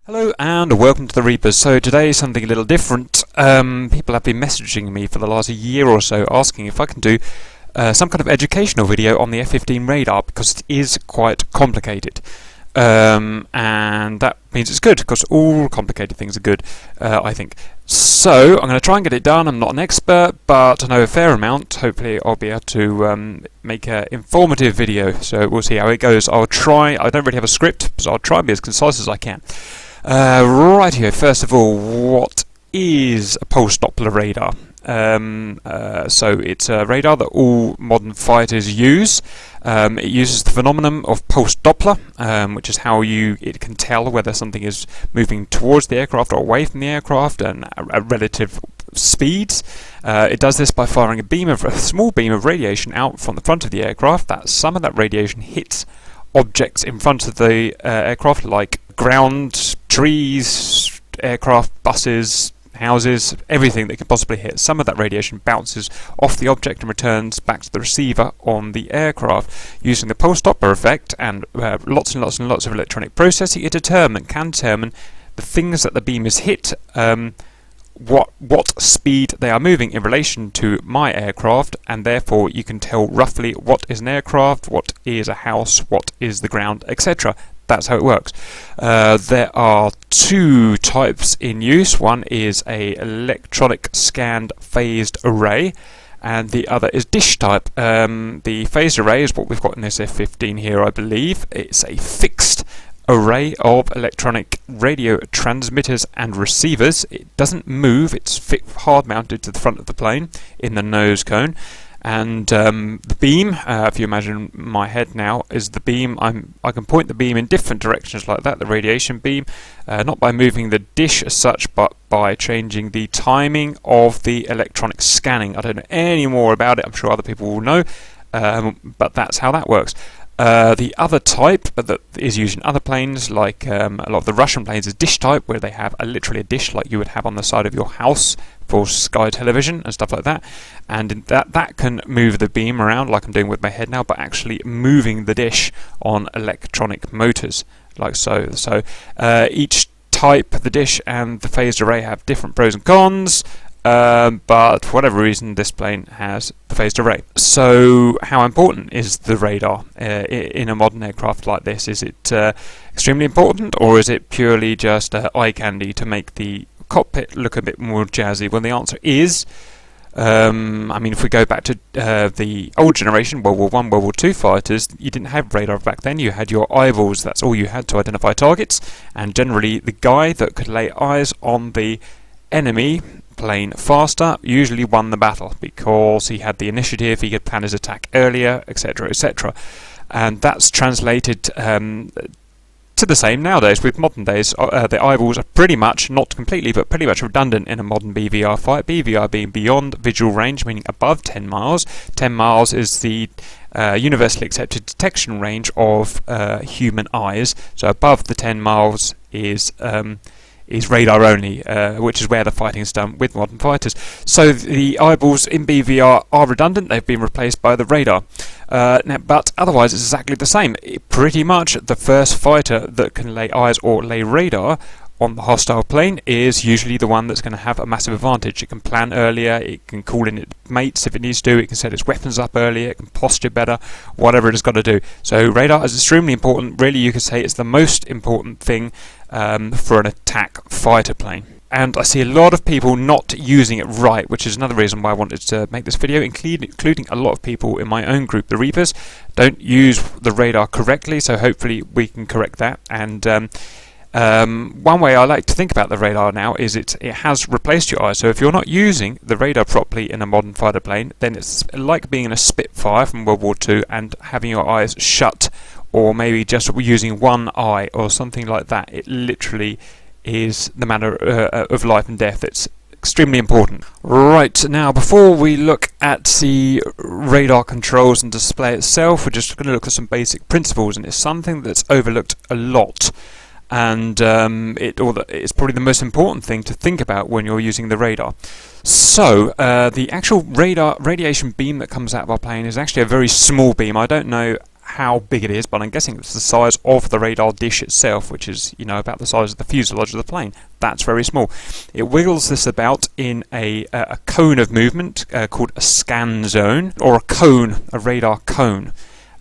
Hello and welcome to the Reapers. So today something a little different. People have been messaging me for the last year or so asking if I can do some kind of educational video on the F-15 radar because it is quite complicated. And that means it's good because all complicated things are good, I think. So I'm going to try and get it done. I'm not an expert, but I know a fair amount. Hopefully I'll be able to make an informative video. So we'll see how it goes. I'll try. I don't really have a script, so I'll try and be as concise as I can. Right here, first of all, what is a pulse Doppler radar? So it's a radar that all modern fighters use. It uses the phenomenon of pulse Doppler, which is how it can tell whether something is moving towards the aircraft or away from the aircraft and at relative speeds. It does this by firing a small beam of radiation out from the front of the aircraft. Some of that radiation hits objects in front of the aircraft, like ground, trees, aircraft, buses, houses, everything that can possibly hit. Some of that radiation bounces off the object and returns back to the receiver on the aircraft. Using the pulse Doppler effect and lots and lots of electronic processing, it can determine the things that the beam has hit, what speed they are moving in relation to my aircraft, and therefore you can tell roughly what is an aircraft, what is a house, what is the ground, etc. That's how it works. There are two types in use. One is a electronic scanned phased array, and the other is dish type. The phased array is what we've got in this F-15 here, I believe. It's a fixed array of electronic radio transmitters and receivers. It doesn't move. It's hard mounted to the front of the plane in the nose cone. And the beam, if you imagine my head now, is the beam. I can point the beam in different directions like that, the radiation beam, not by moving the dish as such, but by changing the timing of the electronic scanning. I don't know any more about it. I'm sure other people will know, but that's how that works. The other type that is used in other planes, like a lot of the Russian planes, is dish type, where they have literally a dish like you would have on the side of your house for Sky television and stuff like that. And that can move the beam around like I'm doing with my head now, but actually moving the dish on electronic motors, like so. So each type, the dish and the phased array, have different pros and cons. But for whatever reason, this plane has the phased array. So how important is the radar in a modern aircraft like this? Is it extremely important, or is it purely just eye candy to make the cockpit look a bit more jazzy? Well, the answer is, if we go back to the old generation, World War I, World War II fighters, you didn't have radar back then. You had your eyeballs. That's all you had to identify targets. And generally, the guy that could lay eyes on the enemy plane faster usually won the battle because he had the initiative, he could plan his attack earlier, etc., etc. And that's translated to the same nowadays. With modern days, the eyeballs are pretty much, not completely, but pretty much redundant in a modern BVR fight. BVR being beyond visual range, meaning above 10 miles. 10 miles is the universally accepted detection range of human eyes. So above the 10 miles is radar only, which is where the fighting is done with modern fighters. So the eyeballs in BVR are redundant. They've been replaced by the radar. But otherwise it's exactly the same. Pretty much the first fighter that can lay eyes or lay radar on the hostile plane is usually the one that's going to have a massive advantage. It can plan earlier, it can call in its mates if it needs to, it can set its weapons up earlier, it can posture better, whatever it has got to do. So radar is extremely important. Really, you could say it's the most important thing for an attack fighter plane. And I see a lot of people not using it right, which is another reason why I wanted to make this video, including a lot of people in my own group, the Reapers, don't use the radar correctly, so hopefully we can correct that. And one way I like to think about the radar now is it has replaced your eyes. So if you're not using the radar properly in a modern fighter plane, then it's like being in a Spitfire from World War II and having your eyes shut, or maybe just using one eye or something like that. It literally is the matter of life and death. It's extremely important. Right, now before we look at the radar controls and display itself, we're just going to look at some basic principles, and it's something that's overlooked a lot. And it's probably the most important thing to think about when you're using the radar. So the actual radar radiation beam that comes out of our plane is actually a very small beam. I don't know how big it is, but I'm guessing it's the size of the radar dish itself, which is, you know, about the size of the fuselage of the plane. That's very small. It wiggles this about in a cone of movement called a scan zone, or a cone, a radar cone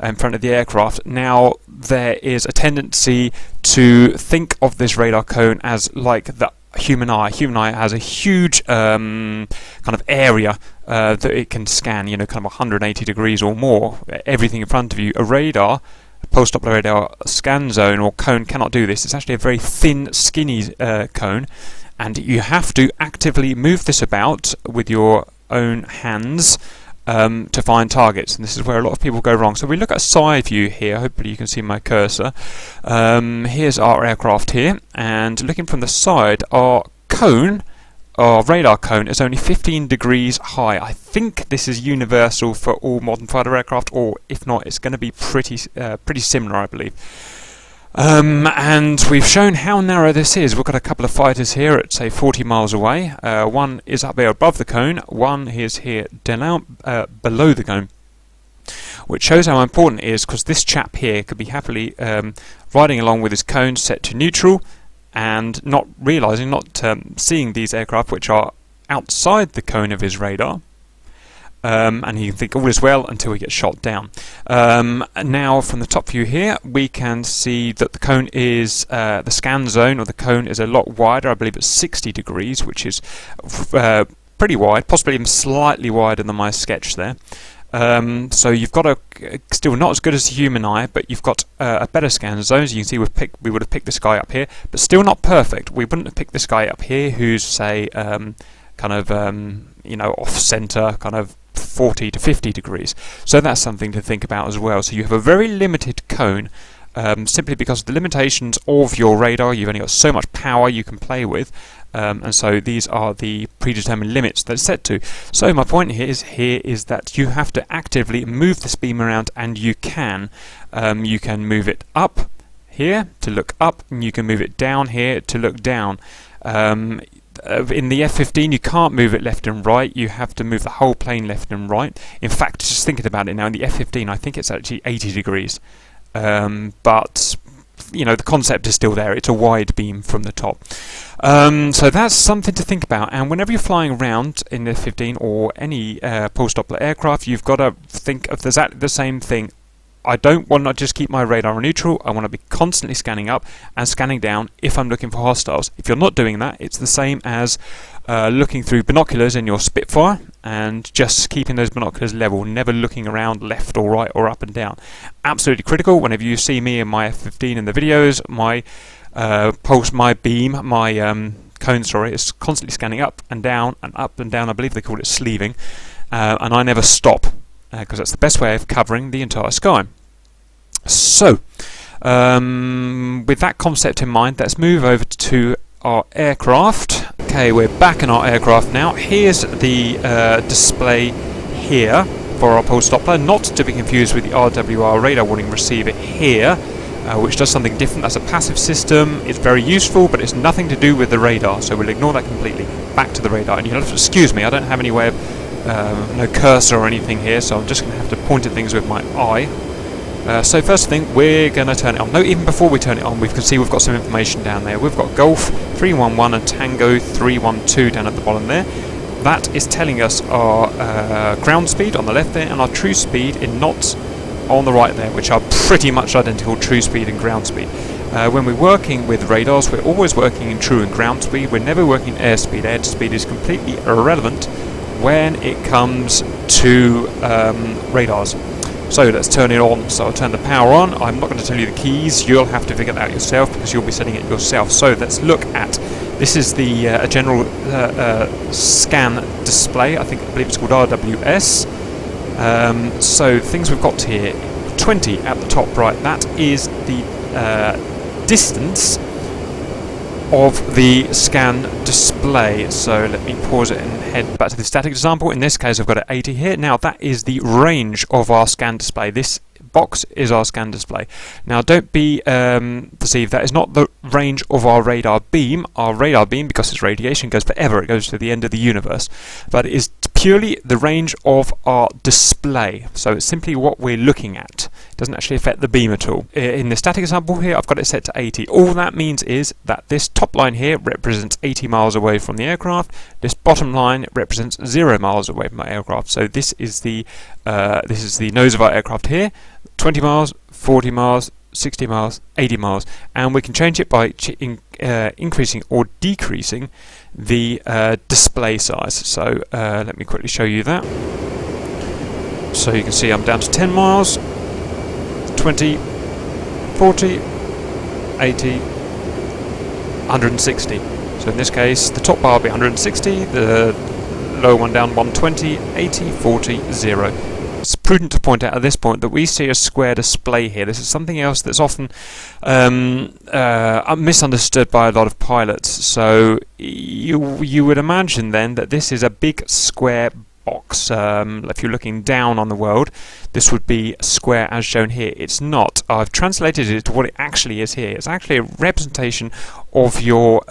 in front of the aircraft. Now, there is a tendency to think of this radar cone as like the human eye. Human eye has a huge kind of area that it can scan, you know, kind of 180 degrees or more, everything in front of you. A radar, a post-Doppler radar scan zone or cone cannot do this. It's actually a very thin, skinny cone, and you have to actively move this about with your own hands to find targets, and this is where a lot of people go wrong. So we look at a side view here. Hopefully you can see my cursor. Here's our aircraft here, and looking from the side, our cone, our radar cone, is only 15 degrees high. I think this is universal for all modern fighter aircraft, or if not, it's going to be pretty similar, I believe. And we've shown how narrow this is. We've got a couple of fighters here at, say, 40 miles away. One is up there above the cone, one is here down below the cone, which shows how important it is, because this chap here could be happily riding along with his cone set to neutral and not realising, not seeing these aircraft which are outside the cone of his radar. And he can think all is well until he gets shot down. Now, from the top view here, we can see that the cone is the scan zone, or the cone is a lot wider. I believe it's 60 degrees, which is pretty wide, possibly even slightly wider than my sketch there. So you've got still not as good as the human eye, but you've got a better scan zone. As you can see, we would have picked this guy up here, but still not perfect. We wouldn't have picked this guy up here, who's, say, kind of you know, off center, kind of 40 to 50 degrees. So that's something to think about as well. So you have a very limited cone, simply because of the limitations of your radar. You've only got so much power you can play with, and so these are the predetermined limits that it's set to. So my point here is that you have to actively move this beam around, and you can move it up here to look up, and you can move it down here to look down. In the F-15 you can't move it left and right, you have to move the whole plane left and right. In fact, just thinking about it now, in the F-15 I think it's actually 80 degrees, but you know, the concept is still there. It's a wide beam from the top. So that's something to think about, and whenever you're flying around in the F-15 or any post-Doppler aircraft, you've got to think of exactly the same thing. I don't want to just keep my radar on neutral. I want to be constantly scanning up and scanning down if I'm looking for hostiles. If you're not doing that, it's the same as looking through binoculars in your Spitfire and just keeping those binoculars level, never looking around left or right or up and down. Absolutely critical. Whenever you see me in my F-15 in the videos, my cone, sorry, is constantly scanning up and down and up and down. I believe they call it sleeving, and I never stop, because that's the best way of covering the entire sky. So, with that concept in mind, let's move over to our aircraft. Okay, we're back in our aircraft now. Here's the display here for our pulse Doppler, not to be confused with the RWR radar warning receiver here, which does something different. That's a passive system. It's very useful, but it's nothing to do with the radar, so we'll ignore that completely. Back to the radar, and you'll have to excuse me, I don't have any way of no cursor or anything here, so I'm just going to have to point at things with my eye. So first thing, we're going to turn it on. No, even before we turn it on, we can see we've got some information down there. We've got Golf 311 and Tango 312 down at the bottom there. That is telling us our ground speed on the left there, and our true speed in knots on the right there, which are pretty much identical, true speed and ground speed. When we're working with radars, we're always working in true and ground speed. We're never working airspeed. Airspeed is completely irrelevant when it comes to radars. So let's turn it on. So I'll turn the power on. I'm not going to tell you the keys. You'll have to figure that out yourself, because you'll be setting it yourself. So let's look at, this is the a general scan display. I believe it's called RWS. So things we've got here, 20 at the top right. That is the distance of the scan display. So let me pause it and head back to the static example. In this case I've got an 80 here. Now that is the range of our scan display. This box is our scan display. Now don't be deceived, that is not the range of our radar beam. Our radar beam, because it's radiation, goes forever. It goes to the end of the universe. But it is purely the range of our display. So it's simply what we're looking at. It doesn't actually affect the beam at all. In the static example here, I've got it set to 80. All that means is that this top line here represents 80 miles away from the aircraft. This bottom line represents 0 miles away from our aircraft. So this is the nose of our aircraft here. 20 miles, 40 miles, 60 miles, 80 miles, and we can change it by increasing or decreasing the display size. So let me quickly show you that. So you can see I'm down to 10 miles, 20, 40, 80, 160. So in this case, the top bar will be 160, the lower one down 120, 80, 40, 0. It's prudent to point out at this point that we see a square display here. This is something else that's often misunderstood by a lot of pilots. So you would imagine then that this is a big square box. If you're looking down on the world, this would be a square as shown here. It's not. I've translated it to what it actually is here. It's actually a representation of your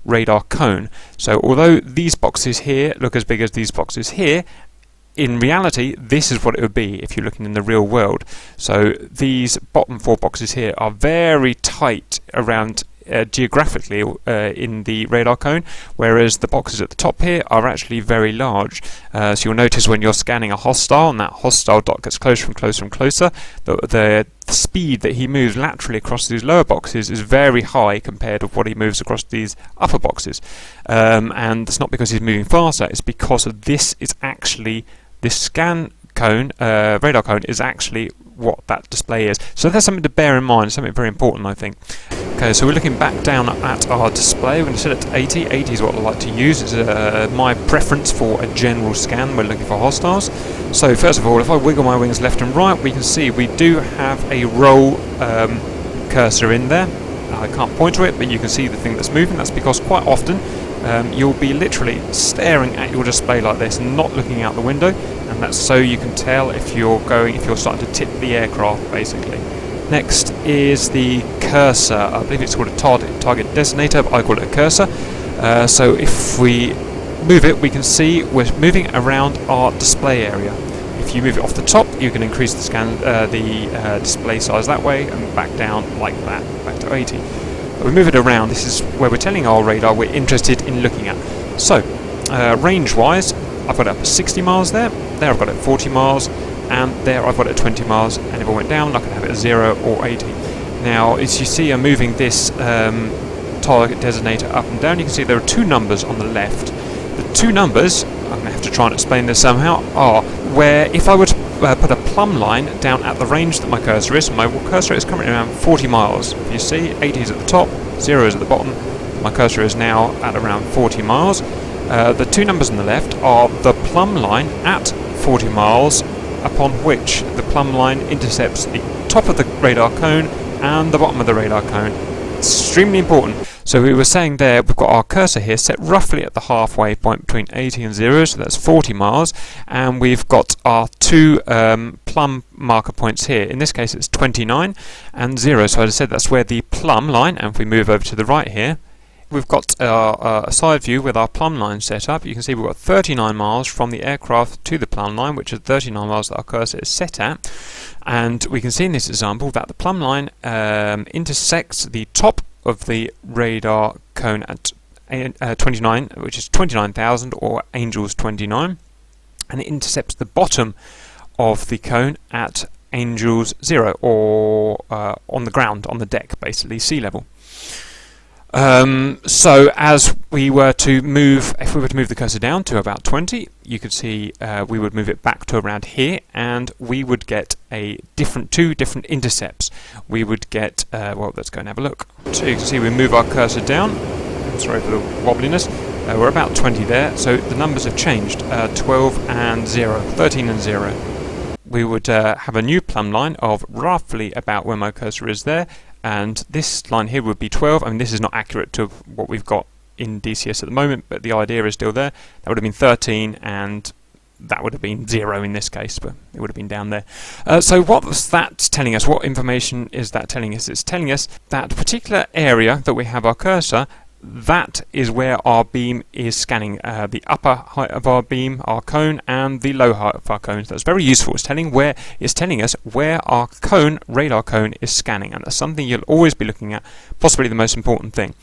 radar cone. So although these boxes here look as big as these boxes here, in reality, this is what it would be if you're looking in the real world. So these bottom 4 boxes here are very tight around geographically in the radar cone, whereas the boxes at the top here are actually very large. So you'll notice when you're scanning a hostile and that hostile dot gets closer and closer and closer, the speed that he moves laterally across these lower boxes is very high compared with what he moves across these upper boxes. And it's not because he's moving faster, it's because of this scan cone, radar cone, is actually what that display is. So that's something to bear in mind, something very important, I think. Okay, so we're looking back down at our display. We're going to set it to 80. 80 is what I like to use. It's my preference for a general scan when looking for hostiles. So first of all, if I wiggle my wings left and right, we can see we do have a roll cursor in there. I can't point to it, but you can see the thing that's moving. That's because quite often you'll be literally staring at your display like this and not looking out the window, and that's so you can tell if you're starting to tip the aircraft, basically. Next is the cursor. I believe it's called a target designator, but I call it a cursor. So if we move it, we can see we're moving around our display area. If you move it off the top, you can increase the display size that way and back down like that, back to 80. But we move it around. This is where we're telling our radar we're interested in looking at. So range-wise, I've got it up at 60 miles there. There I've got it at 40 miles. And there I've got it at 20 miles, and if I went down I could have it at 0 or 80. Now as you see I'm moving this target designator up and down, you can see there are 2 numbers on the left. The 2 numbers, I'm going to have to try and explain this somehow, are where if I were to put a plumb line down at the range that my cursor is, my cursor is currently around 40 miles. If you see, 80 is at the top, 0 is at the bottom, my cursor is now at around 40 miles. The 2 numbers on the left are the plumb line at 40 miles, upon which the plumb line intercepts the top of the radar cone and the bottom of the radar cone. Extremely important. So we were saying there, we've got our cursor here set roughly at the halfway point between 80 and 0, so that's 40 miles, and we've got our 2 plumb marker points here. In this case it's 29 and 0, so as I said that's where the plumb line, and if we move over to the right here, we've got a side view with our plumb line set up. You can see we've got 39 miles from the aircraft to the plumb line, which is 39 miles that our cursor is set at. And we can see in this example that the plumb line intersects the top of the radar cone at 29, which is 29,000 or Angels 29, and it intercepts the bottom of the cone at Angels 0, or on the ground, on the deck, basically sea level. So as we were to move, if we were to move the cursor down to about 20, you could see we would move it back to around here, and we would get two different intercepts. We would get, well, let's go and have a look. So you can see we move our cursor down. Sorry for the wobbliness. We're about 20 there, so the numbers have changed. 12 and 0, 13 and 0. We would have a new plumb line of roughly about where my cursor is there, and this line here would be 12. I mean, this is not accurate to what we've got in DCS at the moment, but the idea is still there. That would have been 13, and that would have been 0 in this case, but it would have been down there. So what was that telling us? What information is that telling us? It's telling us that particular area that we have our cursor, that is where our beam is scanning, the upper height of our beam, our cone, and the low height of our cone. So that's very useful. It's telling us where our cone, radar cone, is scanning, and that's something you'll always be looking at, possibly the most important thing.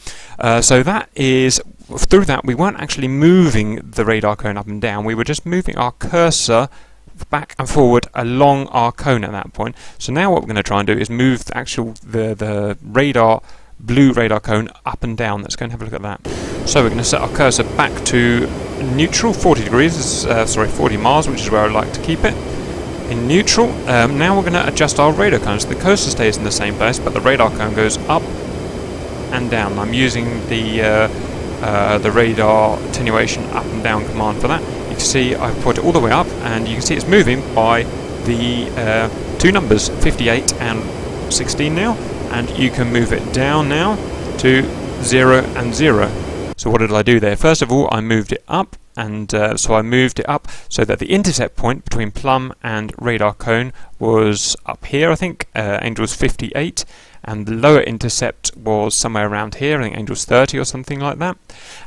So that is, through that we weren't actually moving the radar cone up and down, we were just moving our cursor back and forward along our cone at that point. So now what we're going to try and do is move the blue radar cone up and down. Let's go and have a look at that. So we're going to set our cursor back to neutral, 40 degrees, 40 miles, which is where I like to keep it, in neutral. Now we're going to adjust our radar cone, so the cursor stays in the same place, but the radar cone goes up and down. I'm using the radar attenuation up and down command for that. You can see I've put it all the way up, and you can see it's moving by the two numbers, 58 and 16 now, and you can move it down now to 0 and 0. So what did I do there? First of all, I moved it up, and so I moved it up so that the intercept point between plumb and radar cone was up here, I think, Angel's 58, and the lower intercept was somewhere around here, I think Angel's 30 or something like that.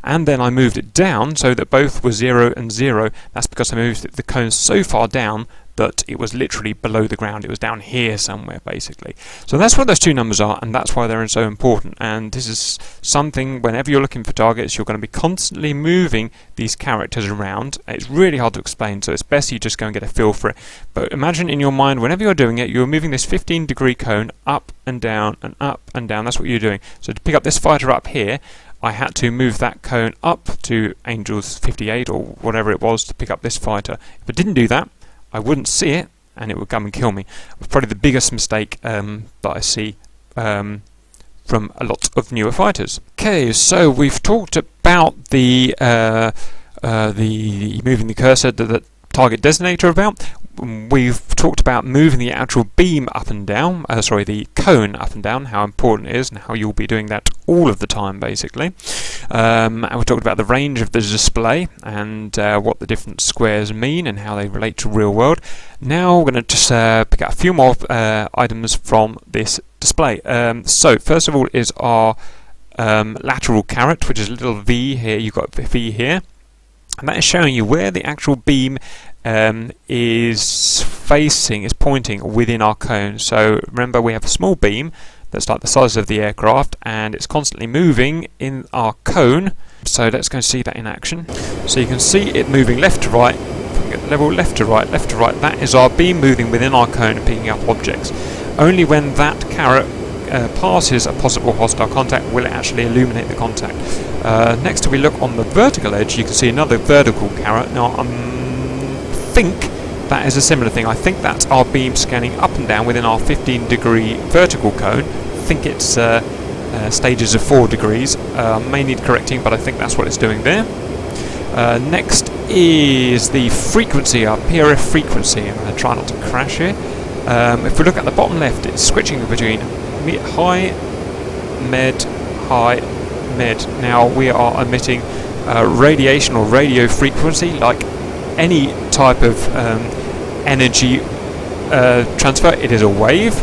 And then I moved it down so that both were 0 and 0. That's because I moved the cone so far down that it was literally below the ground. It was down here somewhere, basically. So that's what those two numbers are, and that's why they're so important. And this is something, whenever you're looking for targets, you're going to be constantly moving these characters around. It's really hard to explain, so it's best you just go and get a feel for it. But imagine in your mind, whenever you're doing it, you're moving this 15-degree cone up and down and up and down. That's what you're doing. So to pick up this fighter up here, I had to move that cone up to Angel's 58 or whatever it was to pick up this fighter. If I didn't do that, I wouldn't see it, and it would come and kill me. It was probably the biggest mistake that I see from a lot of newer fighters. Okay, so we've talked about the moving the cursor, the target designator about. We've talked about moving the actual beam up and down, the cone up and down, how important it is, and how you'll be doing that all of the time, basically. And we talked about the range of the display and what the different squares mean and how they relate to real world. Now we're going to just pick out a few more items from this display. So first of all is our lateral caret, which is a little V here. You've got the V here, and that is showing you where the actual beam is pointing within our cone. So remember, we have a small beam that's like the size of the aircraft, and it's constantly moving in our cone. So let's go and see that in action. So you can see it moving left to right, level left to right, left to right. That is our beam moving within our cone and picking up objects. Only when that caret passes a possible hostile contact will it actually illuminate the contact. Next, if we look on the vertical edge, you can see another vertical caret. Now I think that is a similar thing. I think that's our beam scanning up and down within our 15-degree vertical cone. I think it's stages of 4 degrees. May need correcting, but I think that's what it's doing there. Next is the frequency, our PRF frequency. I'm going to try not to crash here. If we look at the bottom left, it's switching between high, med, high, med. Now we are emitting radiation or radio frequency, like any type of energy transfer. It is a wave,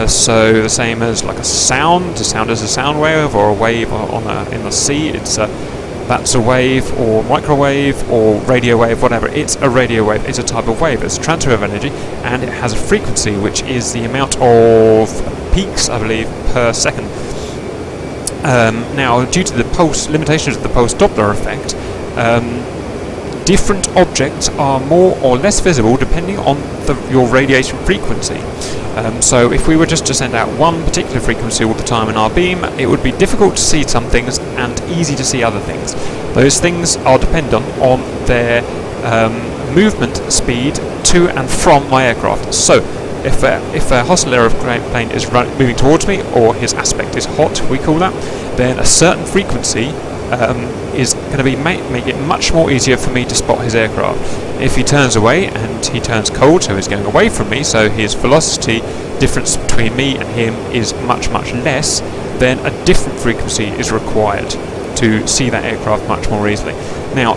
so the same as like a sound. The sound is a sound wave, or a wave in the sea. That's a wave, or microwave, or radio wave, whatever. It's a radio wave. It's a type of wave. It's a transfer of energy, and it has a frequency, which is the amount of peaks, I believe, per second. Now, due to the limitations of the pulse Doppler effect, different objects are more or less visible depending on your radiation frequency. So if we were just to send out one particular frequency all the time in our beam, it would be difficult to see some things and easy to see other things. Those things are dependent on their movement speed to and from my aircraft. So if a hostile aeroplane is moving towards me, or his aspect is hot, we call that, then a certain frequency is going to make it much more easier for me to spot his aircraft. If he turns away and he turns cold, so he's going away from me, so his velocity difference between me and him is much, much less, then a different frequency is required to see that aircraft much more easily. Now,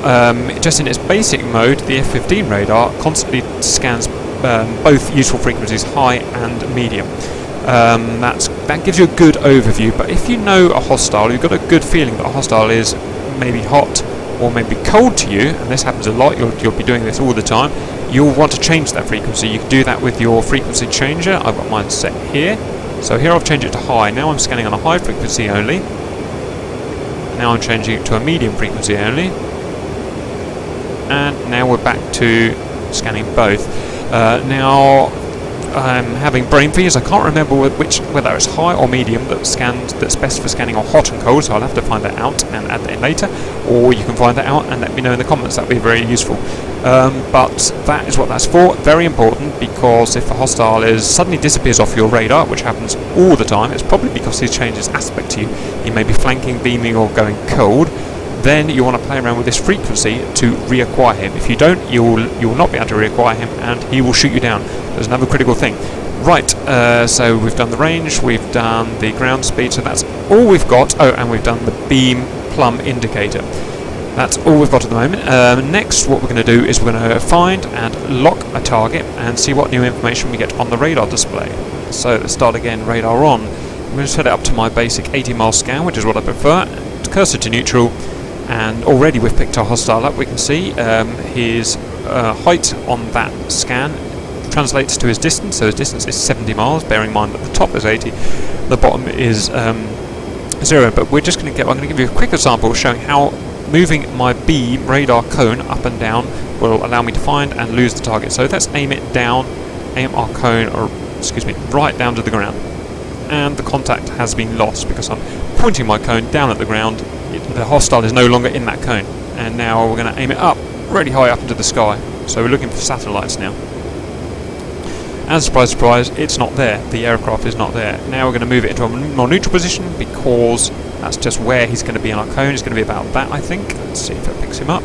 just in its basic mode, the F-15 radar constantly scans both useful frequencies, high and medium. That that gives you a good overview. But if you know a hostile, you've got a good feeling that a hostile is maybe hot or maybe cold to you, and this happens a lot, you'll be doing this all the time, you'll want to change that frequency. You can do that with your frequency changer. I've got mine set here. So here I've changed it to high. Now I'm scanning on a high frequency only. Now I'm changing it to a medium frequency only. And now we're back to scanning both. Now I'm having brain freeze. I can't remember whether it's high or medium that's best for scanning, or hot and cold, so I'll have to find that out and add that in later, or you can find that out and let me know in the comments. That would be very useful. But that is what that's for. Very important, because if a hostile suddenly disappears off your radar, which happens all the time, it's probably because he's changed his aspect to you. He may be flanking, beaming, or going cold. Then you want to play around with this frequency to reacquire him. If you don't, you will not be able to reacquire him, and he will shoot you down. There's another critical thing. Right, so we've done the range, we've done the ground speed, so that's all we've got. Oh, and we've done the beam plumb indicator. That's all we've got at the moment. Next, what we're going to do is we're going to find and lock a target and see what new information we get on the radar display. So let's start again, radar on. I'm going to set it up to my basic 80-mile scan, which is what I prefer. Cursor to neutral, and already we've picked our hostile up. We can see his height on that scan translates to his distance, so his distance is 70 miles, bearing in mind that the top is 80, the bottom is 0, but I'm going to give you a quick example showing how moving my beam radar cone up and down will allow me to find and lose the target. So let's aim it down, aim our cone, right down to the ground, and the contact has been lost because I'm pointing my cone down at the ground. The hostile is no longer in that cone, and now we're going to aim it up, really high up into the sky. So we're looking for satellites now. And surprise, surprise, it's not there. The aircraft is not there. Now we're going to move it into a more neutral position, because that's just where he's going to be in our cone. It's going to be about that, I think. Let's see if it picks him up.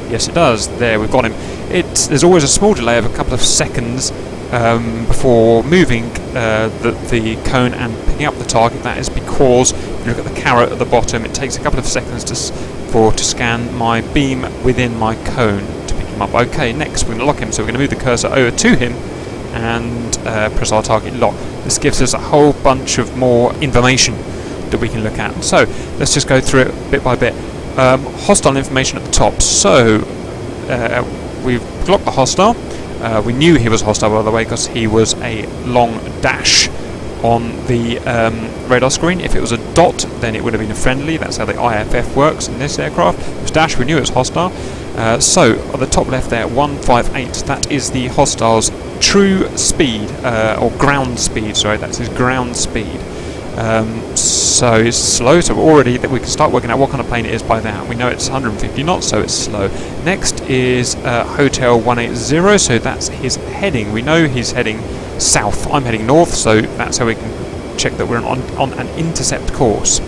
Yes, it does. There, we've got him. There's always a small delay of a couple of seconds before moving the cone and picking up the target. That is because if you look at the caret at the bottom, it takes a couple of seconds to scan my beam within my cone to pick him up. Okay, next we're going to lock him, so we're going to move the cursor over to him and press our target lock. This gives us a whole bunch of more information that we can look at. So let's just go through it bit by bit. Hostile information at the top. So we've blocked the hostile. We knew he was hostile, by the way, because he was a long dash on the radar screen. If it was a dot, then it would have been a friendly. That's how the IFF works in this aircraft. It was dash, we knew it was hostile. So at the top left there, 158, that is the hostile's true speed, or ground speed, sorry, that's his ground speed. So it's slow, so already that we can start working out what kind of plane it is by that. We know it's 150 knots, so it's slow. Next is Hotel 180, so that's his heading. We know he's heading south. I'm heading north, so that's how we can check that we're on an intercept course.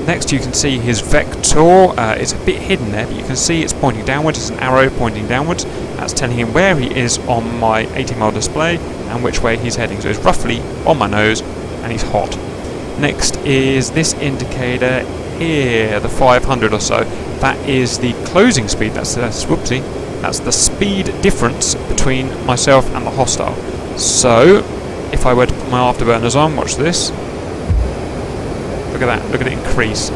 Next you can see his vector. It's a bit hidden there, but you can see it's pointing downwards. It's an arrow pointing downwards. That's telling him where he is on my 80-mile display and which way he's heading. So it's roughly on my nose, and he's hot. Next is this indicator here, the 500 or so. That is the closing speed. That's the speed difference between myself and the hostile. So if I were to put my afterburners on, watch this. Look at that. Look at it increase.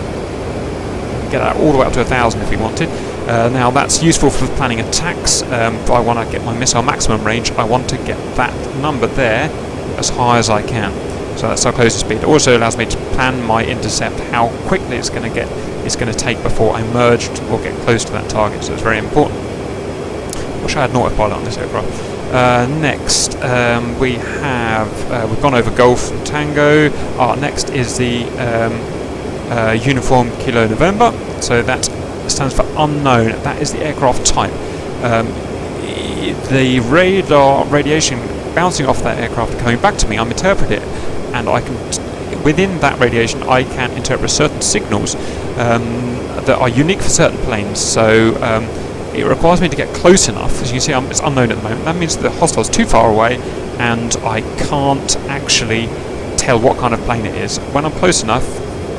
Get that all the way up to 1,000 if we wanted. Now that's useful for planning attacks. If I want to get my missile maximum range, I want to get that number there as high as I can. So that's our closest speed. It also allows me to plan my intercept, how quickly it's going to take before I merge or get close to that target. So it's very important. Wish I had an autopilot on this aircraft. Next, we've gone over Golf and Tango. Next is the Uniform Kilo November. So that stands for unknown. That is the aircraft type. The radar radiation bouncing off that aircraft and coming back to me, I'm interpreting it, and I can, within that radiation, I can interpret certain signals that are unique for certain planes. So it requires me to get close enough. As you can see, it's unknown at the moment. That means the hostile's too far away, and I can't actually tell what kind of plane it is. When I'm close enough,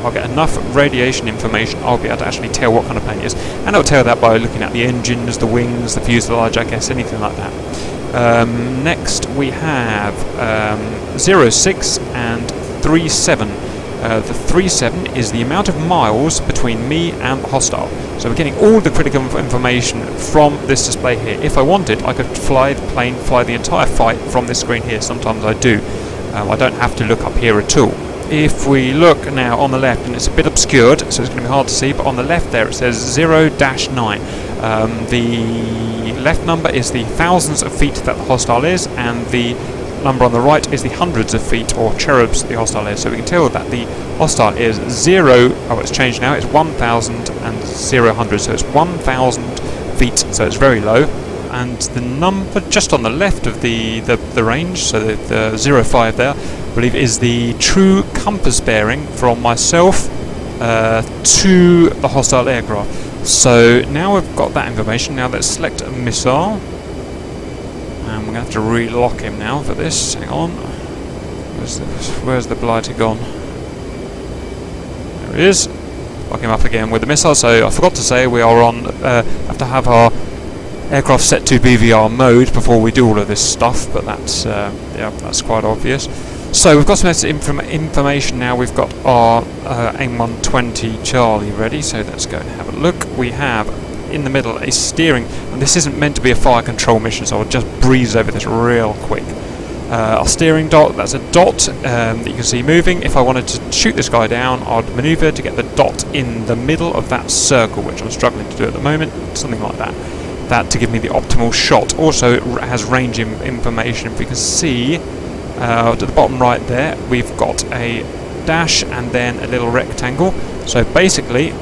I'll get enough radiation information, I'll be able to actually tell what kind of plane it is. And I'll tell that by looking at the engines, the wings, the fuselage, I guess, anything like that. Next we have 06 and 37. The 37 is the amount of miles between me and the hostile. So we're getting all the critical information from this display here. If I wanted, I could fly the plane, fly the entire fight from this screen here. Sometimes I do. I don't have to look up here at all. If we look now on the left, and it's a bit obscured, so it's going to be hard to see, but on the left there it says 0-9. The left number is the thousands of feet that the hostile is, and the number on the right is the hundreds of feet, or cherubs, the hostile is. So we can tell that the hostile is 0, oh it's changed now, it's 1,000 and 0, so it's 1,000 feet, so it's very low. And the number just on the left of the range, so the 05 there, I believe is the true compass bearing from myself to the hostile aircraft. So now we've got that information. Now let's select a missile, and we're going to have to relock him now for this. Hang on, where's the blighter gone? There he is. Lock him up again with the missile. So I forgot to say we are on. Have to have our aircraft set to BVR mode before we do all of this stuff, but that's yeah, that's quite obvious. So we've got some information now. We've got our AIM 120 Charlie ready, so let's go and have a look. We have in the middle a steering, and this isn't meant to be a fire control mission, so I'll just breeze over this real quick. Our steering dot, that's a dot that you can see moving. If I wanted to shoot this guy down, I'd maneuver to get the dot in the middle of that circle, which I'm struggling to do at the moment, something like that. That to give me the optimal shot. Also it has range information. If we can see at the bottom right there, we've got a dash and then a little rectangle. So basically,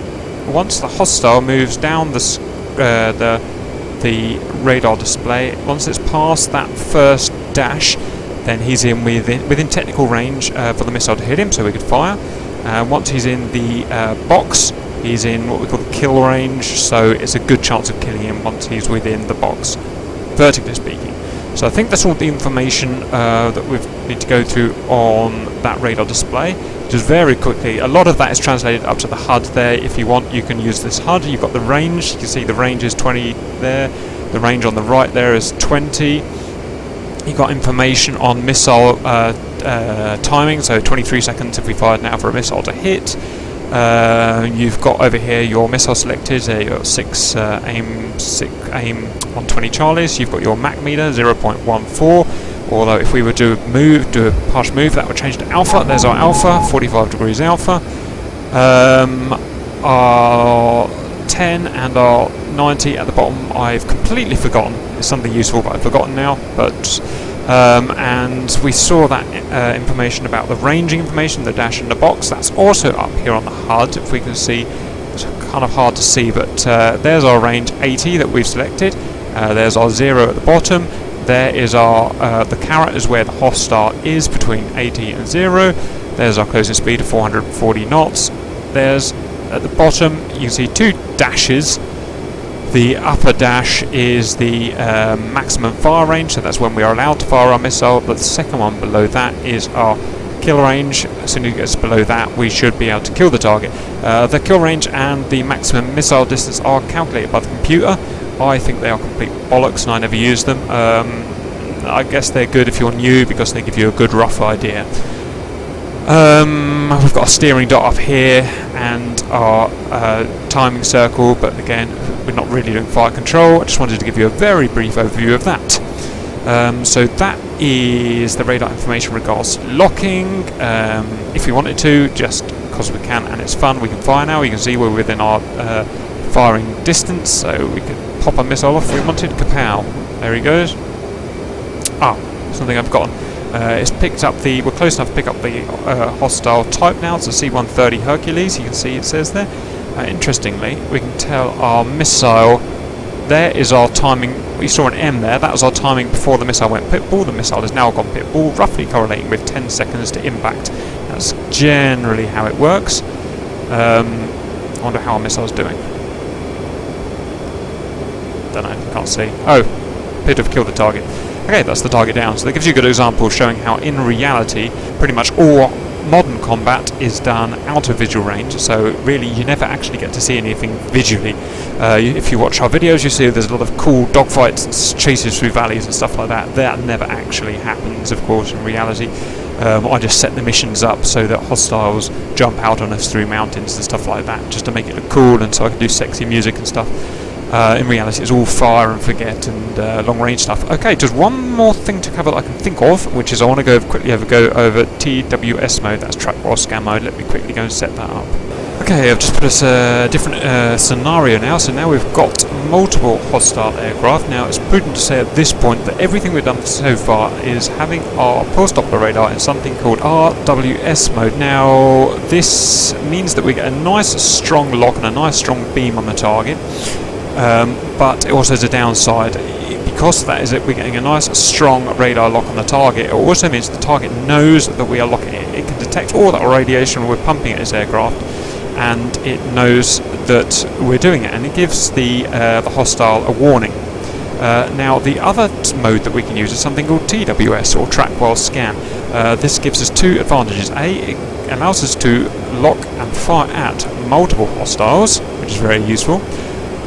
once the hostile moves down the radar display, once it's past that first dash, then he's in within technical range for the missile to hit him, so we could fire. Once he's in the box, he's in what we call the kill range, so it's a good chance of killing him once he's within the box, vertically speaking. So I think that's all the information that we need to go through on that radar display. Just very quickly, a lot of that is translated up to the HUD there. If you want, you can use this HUD. You've got the range. You can see the range is 20 there. The range on the right there is 20. You've got information on missile timing, so 23 seconds if we fired now for a missile to hit. You've got over here your missile selected. You've got 6 AIM 120 Charlies. You've got your Mach meter 0.14. Although if we were to do a partial move, that would change to alpha. There's our alpha, 45 degrees alpha. Our 10 and our 90 at the bottom, I've completely forgotten. It's something useful, but I've forgotten now. But and we saw that information about the ranging information, the dash and the box. That's also up here on the HUD. If we can see, it's kind of hard to see, but there's our range 80 that we've selected. There's our 0 at the bottom. There is our the caret is where the hostile is between 80 and 0. There's our closing speed of 440 knots. There's at the bottom you can see 2 dashes. The upper dash is the maximum fire range, so that's when we are allowed to fire our missile. But the second one below that is our kill range. As soon as it gets below that, we should be able to kill the target. The kill range and the maximum missile distance are calculated by the computer. I think they are complete bollocks and I never use them. I guess they're good if you're new because they give you a good rough idea. We've got a steering dot up here and our timing circle, but again, we're not really doing fire control. I just wanted to give you a very brief overview of that. So that is the radar information regards to locking. If we wanted to, just because we can and it's fun, we can fire now. You can see we're within our firing distance, so we could pop a missile off if we wanted. Kapow! There he goes. Ah, something I've forgotten. It's picked up we're close enough to pick up the hostile type now. It's a C-130 Hercules. You can see it says there. Interestingly, we can tell our missile. There is our timing. We saw an M there. That was our timing before the missile went pitbull. The missile has now gone pitbull, roughly correlating with 10 seconds to impact. That's generally how it works. I wonder how our missile's doing. Don't know, can't see. Oh, appear to have killed the target. Okay, that's the target down. So that gives you a good example showing how in reality pretty much all modern combat is done out of visual range, so really you never actually get to see anything visually. If you watch our videos, you see there's a lot of cool dogfights and chases through valleys and stuff like that. That never actually happens, of course, in reality. I just set the missions up so that hostiles jump out on us through mountains and stuff like that, just to make it look cool, and so I can do sexy music and stuff. In reality, it's all fire and forget and long range stuff. Okay, just one more thing to cover that I can think of, which is I want to go over TWS mode. That's track while scan mode. Let me quickly go and set that up. Okay, I've just put us a different scenario now. So now we've got multiple hostile aircraft. Now it's prudent to say at this point that everything we've done so far is having our pulse Doppler radar in something called RWS mode. Now this means that we get a nice strong lock and a nice strong beam on the target. But it also has a downside. Because that is it, we're getting a nice strong radar lock on the target. It also means the target knows that we are locking it. It can detect all that radiation we're pumping at its aircraft, and it knows that we're doing it, and it gives the hostile a warning. Now the other mode that we can use is something called TWS, or track while scan. This gives us two advantages. A, it allows us to lock and fire at multiple hostiles, which is very useful.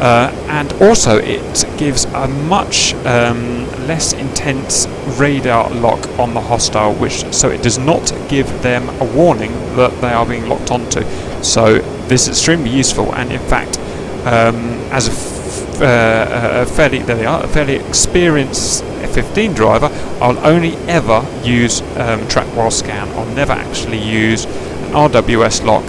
And also it gives a much less intense radar lock on the hostile, so it does not give them a warning that they are being locked onto. So this is extremely useful, and in fact, as a fairly experienced F-15 driver, I'll only ever use track while scan. I'll never actually use an RWS lock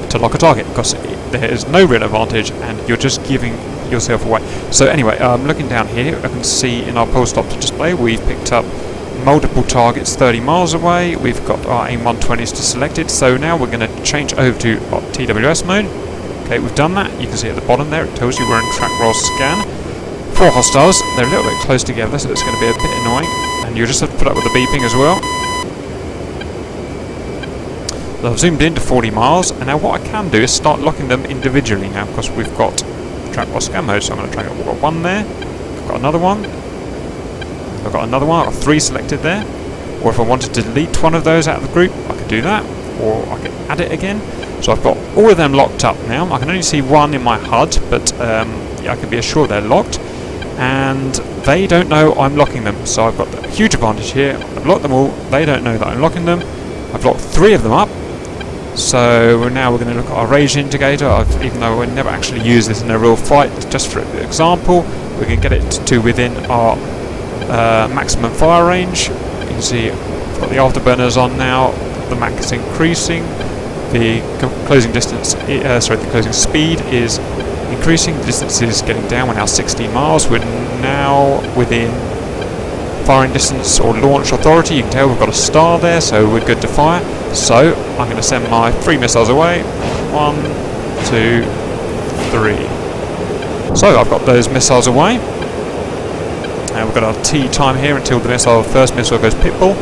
to lock a target, because there is no real advantage and you're just giving yourself away. So anyway, looking down here, I can see in our pulse Doppler display we've picked up multiple targets 30 miles away. We've got our AIM-120s selected, so now we're going to change over to TWS mode. Okay, we've done that. You can see at the bottom there it tells you we're in track while scan. 4 hostiles, they're a little bit close together, so it's going to be a bit annoying, and you just have to put up with the beeping as well. I've zoomed in to 40 miles, and now what I can do is start locking them individually now, because we've got track while scan mode. So I'm going to try it. We've got one there, I've got another one, I've got another one, I've got 3 selected there. Or if I wanted to delete one of those out of the group, I could do that, or I could add it again. So I've got all of them locked up now. I can only see one in my HUD, but yeah, I can be assured they're locked, and they don't know I'm locking them. So I've got a huge advantage here. I've locked them all, they don't know that I'm locking them. I've locked 3 of them up. So now we're going to look at our range indicator. Even though we never actually use this in a real fight, just for example, we can get it to within our maximum fire range. You can see I've got the afterburners on now. The Mach is increasing. The closing distance, the closing speed is increasing. The distance is getting down. We're now 16 miles. We're now within firing distance or launch authority. You can tell we've got a star there, so we're good to fire. So I'm going to send my 3 missiles away. 1, 2, 3. So I've got those missiles away, and we've got our T time here until the first missile goes pitbull.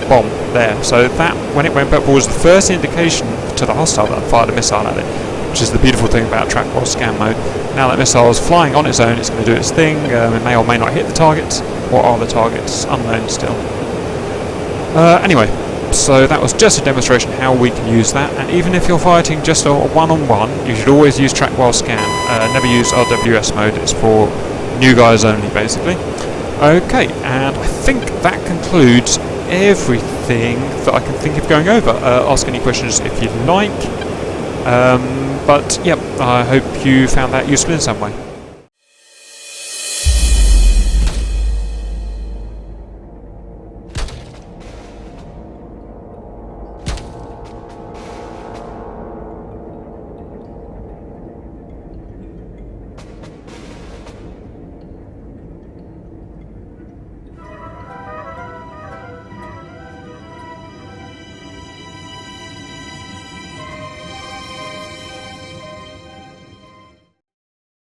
Bomb there. So that, when it went pitbull, was the first indication to the hostile that I fired a missile at it, which is the beautiful thing about track while scan mode. Now that missile is flying on its own, it's going to do its thing. It may or may not hit the targets. What are the targets? Unknown still. Anyway, so that was just a demonstration how we can use that. And even if you're fighting just a one-on-one, you should always use track while scan. Never use RWS mode. It's for new guys only, basically. Okay, and I think that concludes everything that I can think of going over. Ask any questions if you'd like. But yep, I hope you found that useful in some way.